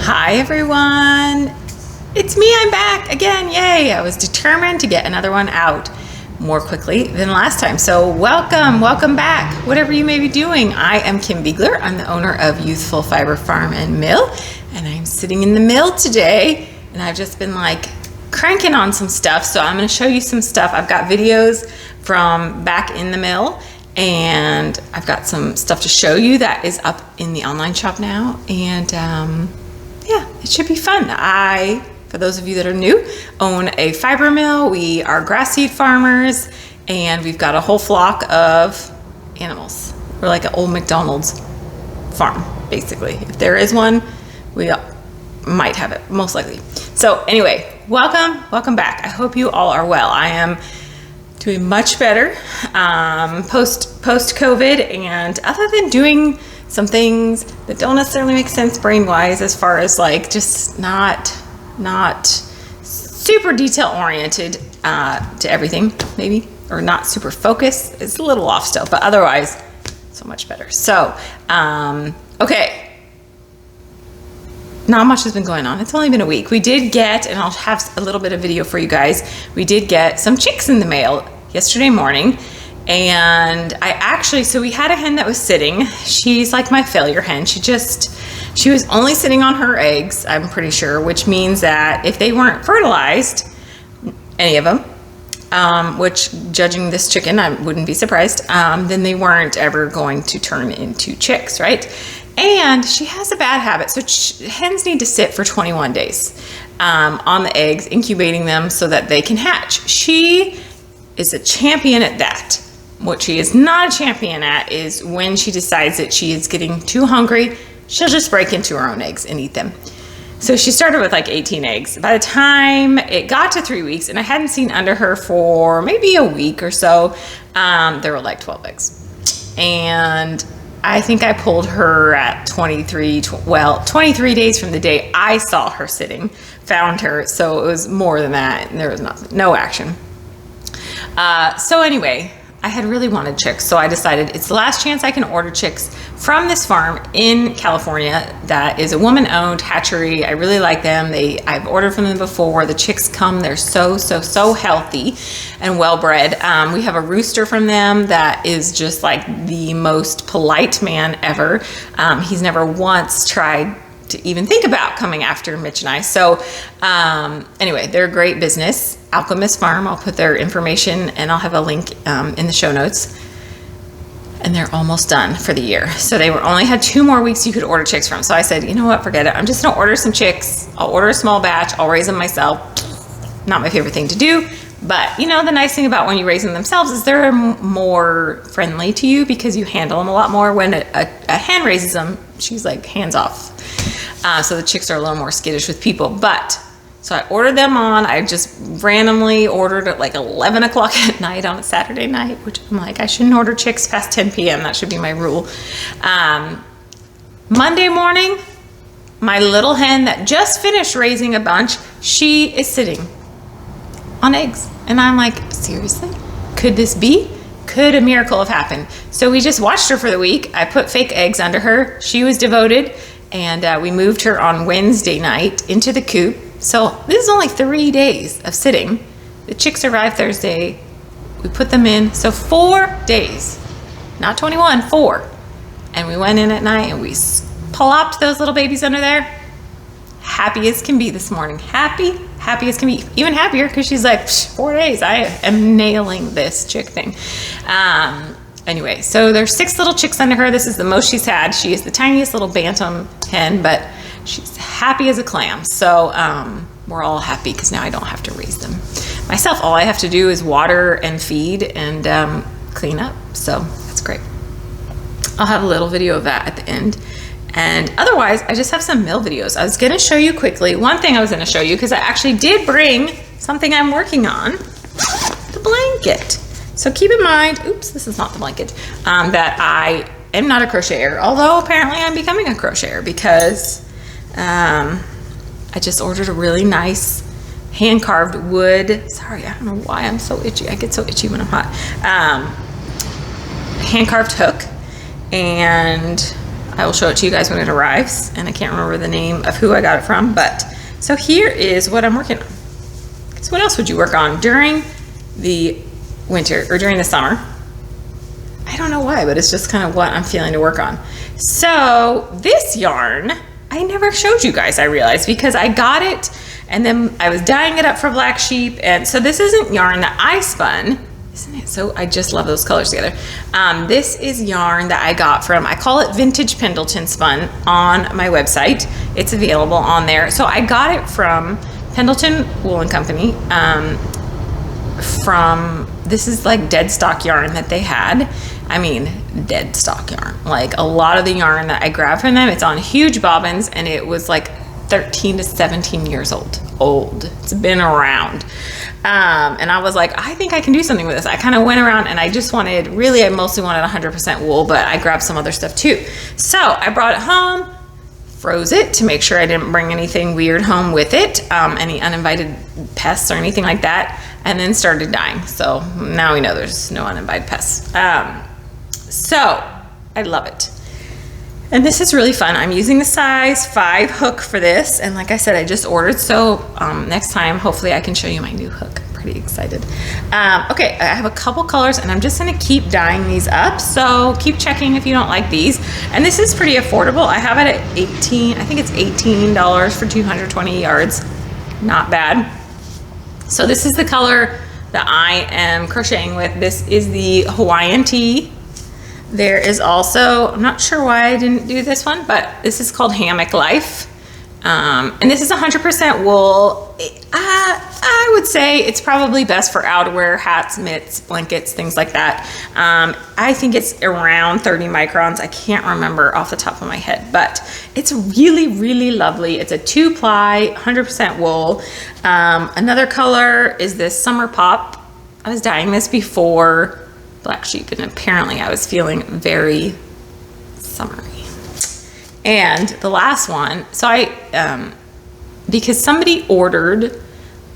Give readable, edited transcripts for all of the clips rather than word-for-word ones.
Hi everyone, it's me, I'm back again, yay. I was determined to get another one out more quickly than last time. So welcome back, whatever you may be doing. I am Kim Beigler, I'm the owner of Ewethful Fiber Farm and Mill, and I'm sitting in the mill today, and I've just been like cranking on some stuff. So I'm gonna show you some stuff. I've got videos from back in the mill, and I've got some stuff to show you that is up in the online shop now, and yeah, it should be fun. I, for those of you that are new, own a fiber mill. We are grass seed farmers, and we've got a whole flock of animals. We're like an old McDonald's farm, basically. If there is one, we might have it, most likely. So anyway, welcome back. I hope you all are well. I am doing much better post COVID, and other than doing some things that don't necessarily make sense brain wise, as far as like just not super detail oriented to everything, maybe, or not super focused. It's a little off still, but otherwise so much better. So okay, not much has been going on. It's only been a week. We did get, and I'll have a little bit of video for you guys, we did get some chicks in the mail yesterday morning. And so we had a hen that was sitting. She's like my failure hen. She was only sitting on her eggs, I'm pretty sure, which means that if they weren't fertilized, any of them, which judging this chicken, I wouldn't be surprised, then they weren't ever going to turn into chicks, right? And she has a bad habit. So hens need to sit for 21 days on the eggs, incubating them so that they can hatch. She is a champion at that. What she is not a champion at is when she decides that she is getting too hungry, she'll just break into her own eggs and eat them. So she started with like 18 eggs. By the time it got to 3 weeks, and I hadn't seen under her for maybe a week or so, there were like 12 eggs. And I think I pulled her at 23 days from the day I saw her sitting, found her. So it was more than that, and there was no action. So anyway, I had really wanted chicks, so I decided it's the last chance I can order chicks from this farm in California that is a woman-owned hatchery. I really like them. I've ordered from them before. The chicks come, they're so healthy and well-bred. We have a rooster from them that is just like the most polite man ever. He's never once tried to even think about coming after Mitch and I. So anyway, they're a great business. Alchemist Farm, I'll put their information and I'll have a link in the show notes. And they're almost done for the year. So they only had 2 more weeks you could order chicks from. So I said, you know what, forget it. I'm just gonna order some chicks. I'll order a small batch. I'll raise them myself. Not my favorite thing to do. But you know, the nice thing about when you raise them themselves is they're more friendly to you because you handle them a lot more. When a hen raises them, she's like hands off. So the chicks are a little more skittish with people. So I ordered them I just randomly ordered at like 11 o'clock at night on a Saturday night, which I'm like, I shouldn't order chicks past 10 p.m. That should be my rule. Monday morning, my little hen that just finished raising a bunch, she is sitting on eggs. And I'm like, seriously? Could this be? Could a miracle have happened? So we just watched her for the week. I put fake eggs under her. She was devoted. And we moved her on Wednesday night into the coop. So this is only 3 days of sitting. The chicks arrived Thursday. We put them in. So 4 days, not 21, 4. And we went in at night and we plopped those little babies under there. Happy as can be this morning. Happy as can be. Even happier because she's like, 4 days. I am nailing this chick thing. Anyway, so there's 6 little chicks under her. This is the most she's had. She is the tiniest little bantam hen, but she's happy as a clam. So we're all happy because now I don't have to raise them myself. All I have to do is water and feed and clean up. So that's great. I'll have a little video of that at the end. And otherwise, I just have some mill videos. I was going to show you quickly. One thing I was going to show you, because I actually did bring something I'm working on, the blanket. So keep in mind, oops, this is not the blanket, that I am not a crocheter, although apparently I'm becoming a crocheter because I just ordered a really nice hand-carved wood, sorry, I don't know why I'm so itchy. I get so itchy when I'm hot. Hand-carved hook, and I will show it to you guys when it arrives, and I can't remember the name of who I got it from, but so here is what I'm working on. So what else would you work on during the winter or during the summer? I don't know why, but it's just kind of what I'm feeling to work on. So this yarn, I never showed you guys, I realized, because I got it and then I was dyeing it up for Black Sheep. And so this isn't yarn that I spun, isn't it? So I just love those colors together. This is yarn that I got from, I call it Vintage Pendleton Spun on my website. It's available on there. So I got it from Pendleton Woolen Company. This is like dead stock yarn that they had. I mean, dead stock yarn. Like a lot of the yarn that I grabbed from them, it's on huge bobbins, and it was like 13 to 17 years old. It's been around. And I was like, I think I can do something with this. I kind of went around and I just wanted, really, I mostly wanted 100% wool, but I grabbed some other stuff too. So I brought it home, froze it to make sure I didn't bring anything weird home with it, any uninvited pests or anything like that, and then started dyeing. So now we know there's no uninvited pests. So I love it. And this is really fun. I'm using the size 5 hook for this. And like I said, I just ordered. So next time, hopefully I can show you my new hook. I'm pretty excited. Okay, I have a couple colors and I'm just gonna keep dyeing these up. So keep checking if you don't like these. And this is pretty affordable. I have it at 18, I think it's $18 for 220 yards. Not bad. So this is the color that I am crocheting with. This is the Hawaiian Tea. There is also, I'm not sure why I didn't do this one, but this is called Hammock Life. And this is 100% wool. I would say it's probably best for outerwear, hats, mitts, blankets, things like that. I think it's around 30 microns. I can't remember off the top of my head, but it's really, really lovely. It's a 2-ply, 100% wool. Another color is this Summer Pop. I was dyeing this before Black Sheep, and apparently I was feeling very summery. And the last one, so I, because somebody ordered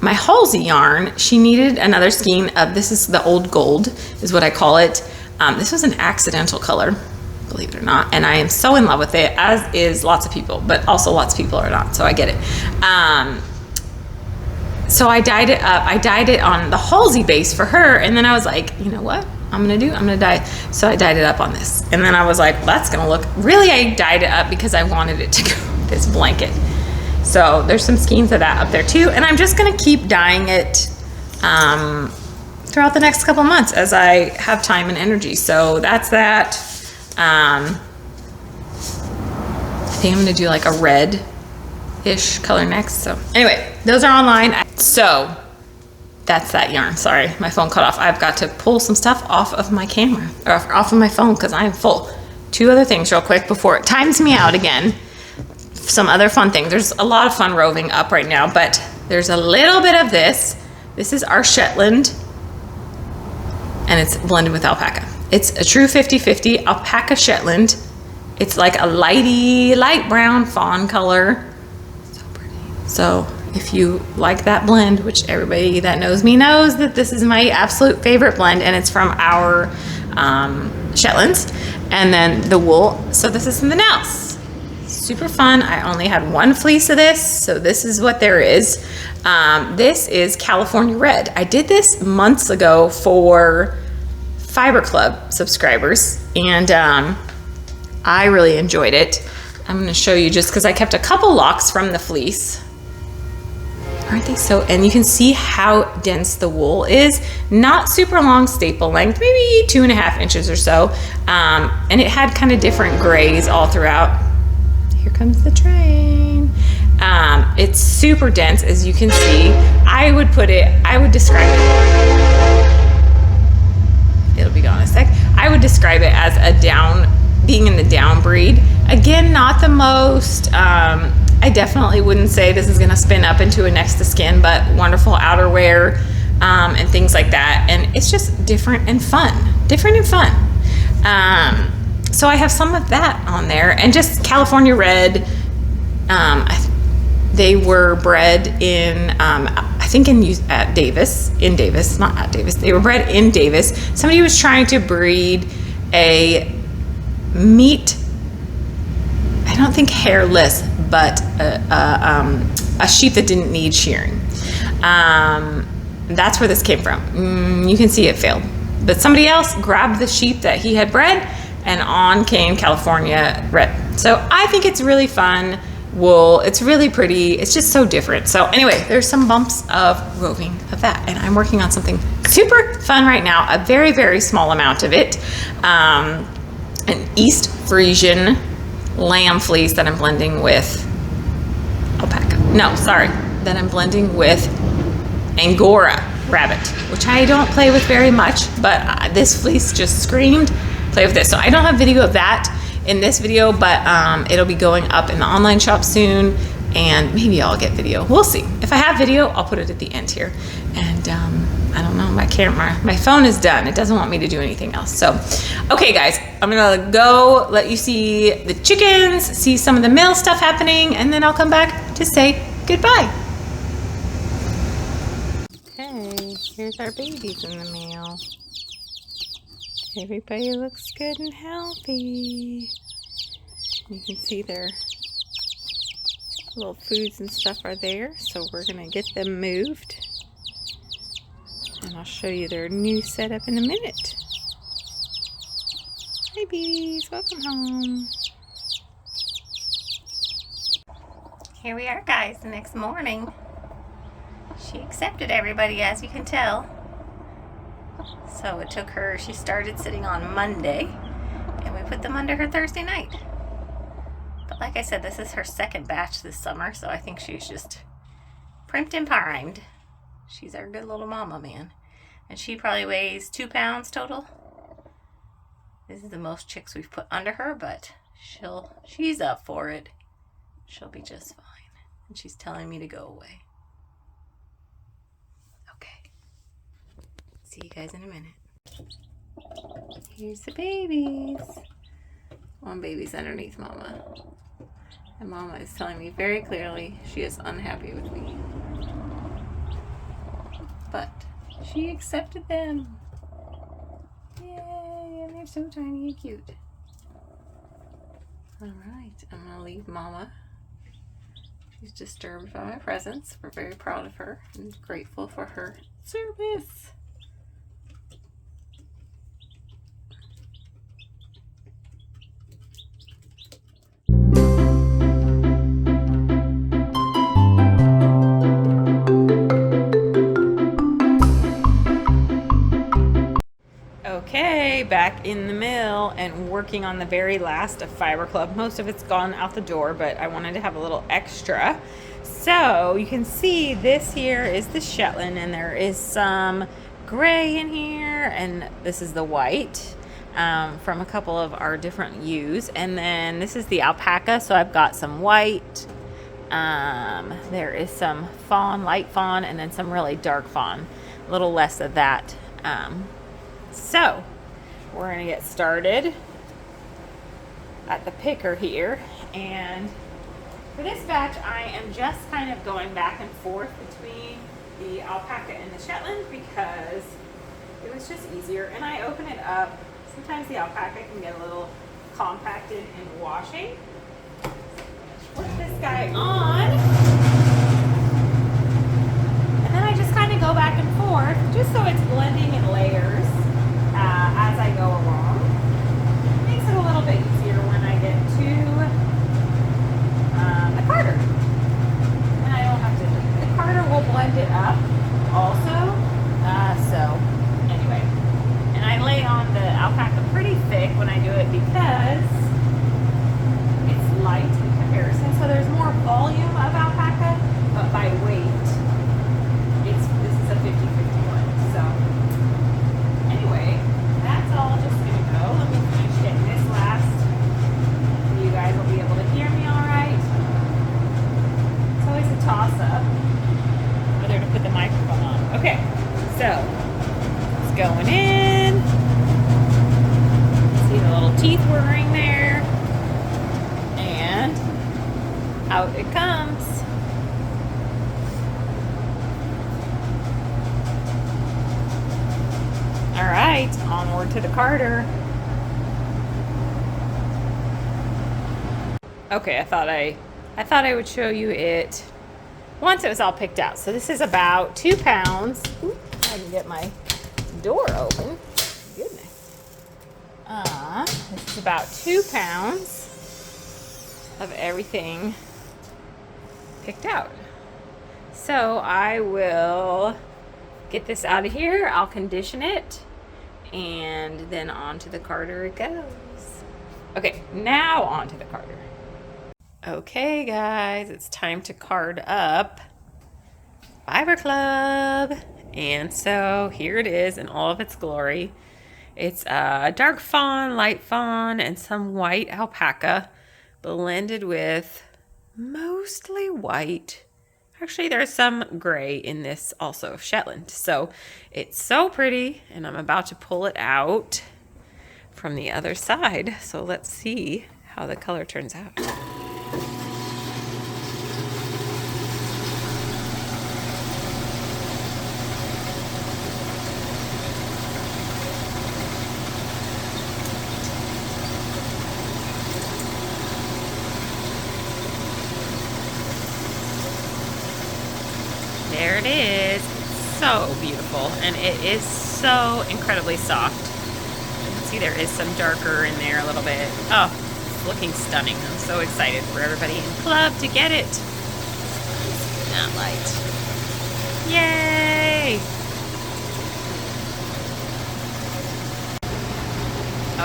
my Halsey yarn, she needed another skein of, this is the Old Gold, is what I call it. This was an accidental color, believe it or not, and I am so in love with it, as is lots of people, but also lots of people are not, so I get it. So I dyed it up. I dyed it on the Halsey base for her, and then I was like, you know what? I'm gonna dye. So I dyed it up on this. And then I was like, that's gonna look, really I dyed it up because I wanted it to go with this blanket. So there's some skeins of that up there too. And I'm just gonna keep dyeing it throughout the next couple months as I have time and energy. So that's that. I think I'm gonna do like a red-ish color next. So anyway, those are online. So that's that yarn. Sorry, my phone cut off. I've got to pull some stuff off of my camera, or off of my phone, because I am full. 2 other things real quick before it times me out again. Some other fun things. There's a lot of fun roving up right now, but there's a little bit of this. This is our Shetland, and it's blended with alpaca. It's a true 50-50 alpaca Shetland. It's like a light brown fawn color. So pretty. So if you like that blend, which everybody that knows me knows that this is my absolute favorite blend, and it's from our Shetlands, and then the wool. So this is something else. Super fun. I only had 1 fleece of this, so this is what there is. This is California Red. I did this months ago for Fiber Club subscribers, and I really enjoyed it. I'm going to show you just because I kept a couple locks from the fleece. Aren't they so, and you can see how dense the wool is. Not super long staple length, maybe 2.5 inches or so. And it had kind of different grays all throughout. Here comes the train. It's super dense, as you can see. I would describe it. It'll be gone in a sec. I would describe it as being in the down breed. Again, not the most, I definitely wouldn't say this is gonna spin up into a next to skin, but wonderful outerwear and things like that. And it's just different and fun. So I have some of that on there, and just California Red. They were bred in, I think at Davis, not at Davis. They were bred in Davis. Somebody was trying to breed a meat don't think hairless, but a sheep that didn't need shearing. That's where this came from. You can see it failed. But somebody else grabbed the sheep that he had bred, and on came California Red. So I think it's really fun wool. It's really pretty. It's just so different. So anyway, there's some bumps of roving of that, and I'm working on something super fun right now, a very, very small amount of it. An East Friesian lamb fleece that I'm blending with alpaca. No, sorry, that I'm blending with angora rabbit, which I don't play with very much, but this fleece just screamed play with this. So I don't have video of that in this video, but it'll be going up in the online shop soon, and maybe I'll get video. We'll see. If I have video, I'll put it at the end here. And I don't know, my phone is done. It doesn't want me to do anything else. So, okay guys, I'm gonna go let you see the chickens, see some of the male stuff happening, and then I'll come back to say goodbye. Okay, here's our babies in the mail. Everybody looks good and healthy. You can see their little foods and stuff are there, so we're gonna get them moved. And I'll show you their new setup in a minute. Hi babies, welcome home. Here we are guys, the next morning. She accepted everybody, as you can tell. So it took her, she started sitting on Monday, and we put them under her Thursday night. But like I said, this is her second batch this summer, so I think she's just primed and primed. She's our good little mama, man. And she probably weighs 2 pounds total. This is the most chicks we've put under her, but she's up for it. She'll be just fine. And she's telling me to go away. Okay. See you guys in a minute. Here's the babies. One baby's underneath Mama. And Mama is telling me very clearly she is unhappy with me. But she accepted them. Yay, and they're so tiny and cute. Alright, I'm going to leave Mama. She's disturbed by my presence. We're very proud of her and grateful for her service. Okay, back in the mill and working on the very last of Fiber Club. Most of it's gone out the door, but I wanted to have a little extra. So you can see this here is the Shetland, and there is some gray in here, and this is the white from a couple of our different ewes. And then this is the alpaca, so I've got some white. There is some fawn, light fawn, and then some really dark fawn. A little less of that. So we're going to get started at the picker here, and for this batch I am just kind of going back and forth between the alpaca and the Shetland because it was just easier, and I open it up. Sometimes the alpaca can get a little compacted in washing. Put this guy on, and then I just kind of go back and forth just so it's blending in layers as I go along. It makes it a little bit easier when I get to the carder. And I don't have to, the carder will blend it up also. So anyway, and I lay on the alpaca pretty thick when I do it because it's light in comparison. So there's more volume of alpaca, but by weight, this is a 50-50 one. So anyway, that's all just gonna go. Let me finish getting this last. You guys will be able to hear me all right. It's always a toss-up whether to put the microphone on. Okay, so it's going in. See the little teeth whirring there, and out it comes. All right, onward to the carder. Okay, I thought I would show you it once it was all picked out. So this is about 2 pounds. Ooh, I can get my door open. Goodness. This is about 2 pounds of everything picked out. So I will get this out of here. I'll condition it, and then onto the carder it goes. Okay, now onto the carder. Okay guys, it's time to card up Fiber Club. And so here it is in all of its glory. It's a dark fawn, light fawn, and some white alpaca blended with mostly white. Actually, there's some gray in this also, Shetland. So it's so pretty, and I'm about to pull it out from the other side. So let's see how the color turns out. There it is. It's so beautiful, and it is so incredibly soft. You can see there is some darker in there a little bit. Oh, it's looking stunning. I'm so excited for everybody in club to get it. That light. Yay!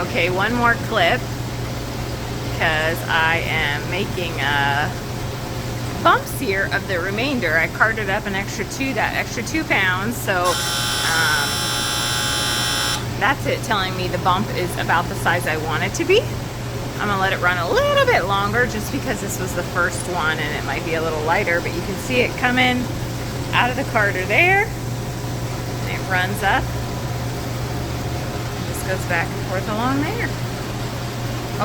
Okay, one more clip, because I am making bumps here of the remainder. I carded up an extra 2 pounds, so that's it telling me the bump is about the size I want it to be. I'm gonna let it run a little bit longer just because this was the first one and it might be a little lighter, but you can see it coming out of the carder there, and it runs up and just goes back and forth along there.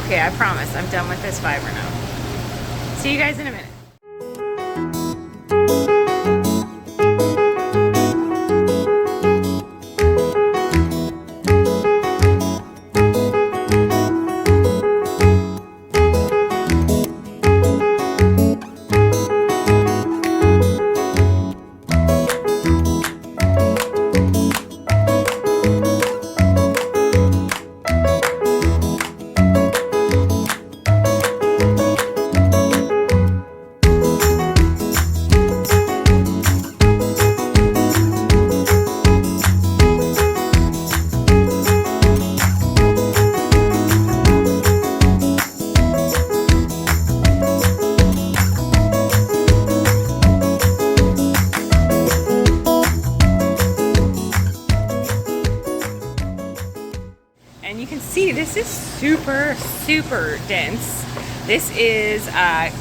Okay, I promise I'm done with this fiber now. See you guys in a minute. And you can see this is super, super dense. This is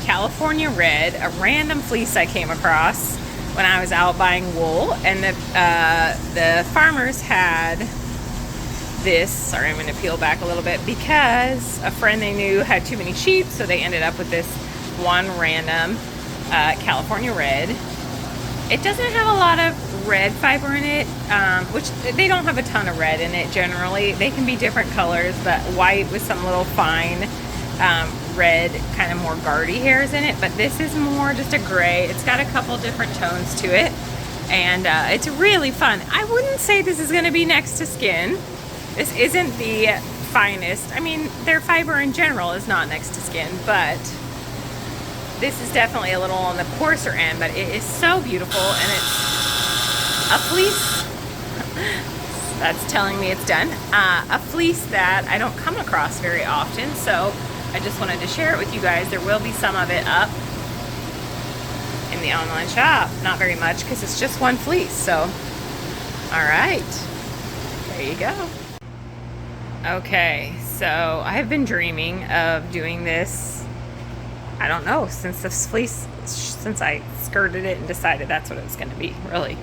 California Red, a random fleece I came across when I was out buying wool. And the farmers had this, sorry, I'm gonna peel back a little bit, because a friend they knew had too many sheep, so they ended up with this one random California Red. It doesn't have a lot of red fiber in it, which they don't have a ton of red in it generally. They can be different colors, but white with some little fine red, kind of more guardy hairs in it. But this is more just a gray. It's got a couple different tones to it, and it's really fun. I wouldn't say this is going to be next to skin. This isn't the finest. I mean, their fiber in general is not next to skin, but this is definitely a little on the coarser end, but it is so beautiful, and it's a fleece that's telling me it's done. A fleece that I don't come across very often, so I just wanted to share it with you guys. There will be some of it up in the online shop. Not very much, because it's just one fleece, so all right, there you go. Okay, so I have been dreaming of doing this, I don't know, since this fleece, since I skirted it and decided that's what it was going to be, really.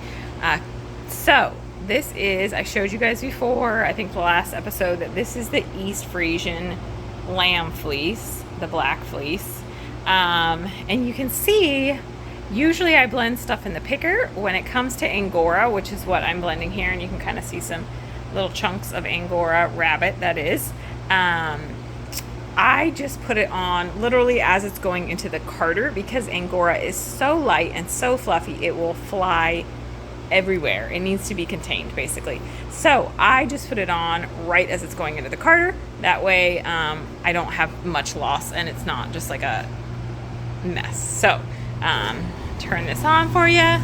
So this is, I showed you guys before, I think the last episode, that this is the East Friesian lamb fleece, the black fleece. And you can see, usually I blend stuff in the picker. When it comes to angora, which is what I'm blending here, and you can kind of see some little chunks of angora rabbit, that is. I just put it on literally as it's going into the carder, because angora is so light and so fluffy, it will fly everywhere. It needs to be contained, basically. So I just put it on right as it's going into the carder. That way I don't have much loss and it's not just like a mess. So turn this on for you.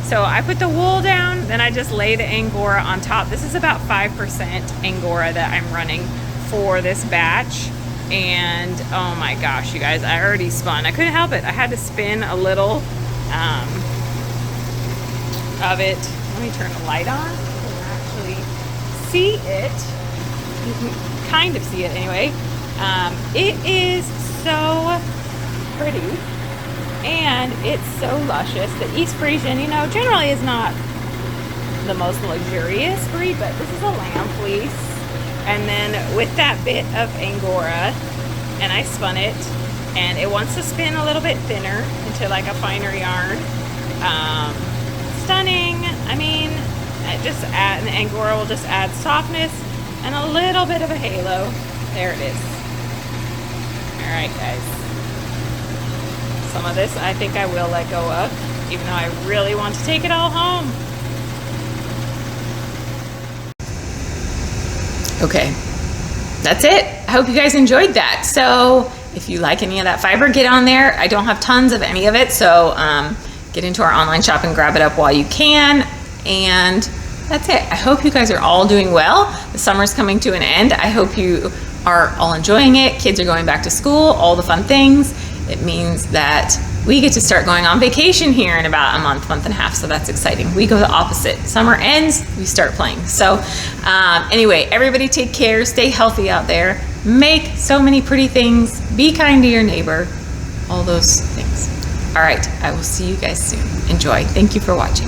So I put the wool down, then I just lay the angora on top. This is about 5% angora that I'm running for this batch. And oh my gosh, you guys, I already spun. I couldn't help it. I had to spin a little of it. Let me turn the light on so you can actually see it. You can kind of see it anyway. It is so pretty and it's so luscious. The East Friesian, you know, generally is not the most luxurious breed, but this is a lamb fleece. And then with that bit of angora, and I spun it, and it wants to spin a little bit thinner into like a finer yarn. Stunning. I mean, the angora will just add softness and a little bit of a halo. There it is. All right, guys. Some of this I think I will let go of, even though I really want to take it all home. Okay, that's it. I hope you guys enjoyed that. So if you like any of that fiber, get on there. I don't have tons of any of it, so get into our online shop and grab it up while you can. And that's it. I hope you guys are all doing well. The summer's coming to an end. I hope you are all enjoying it. Kids are going back to school, all the fun things. It means that we get to start going on vacation here in about a month and a half, so that's exciting. We go the opposite. Summer ends, we start playing. So anyway, everybody take care, stay healthy out there, make so many pretty things, be kind to your neighbor, all those things. All right, I will see you guys soon. Enjoy. Thank you for watching.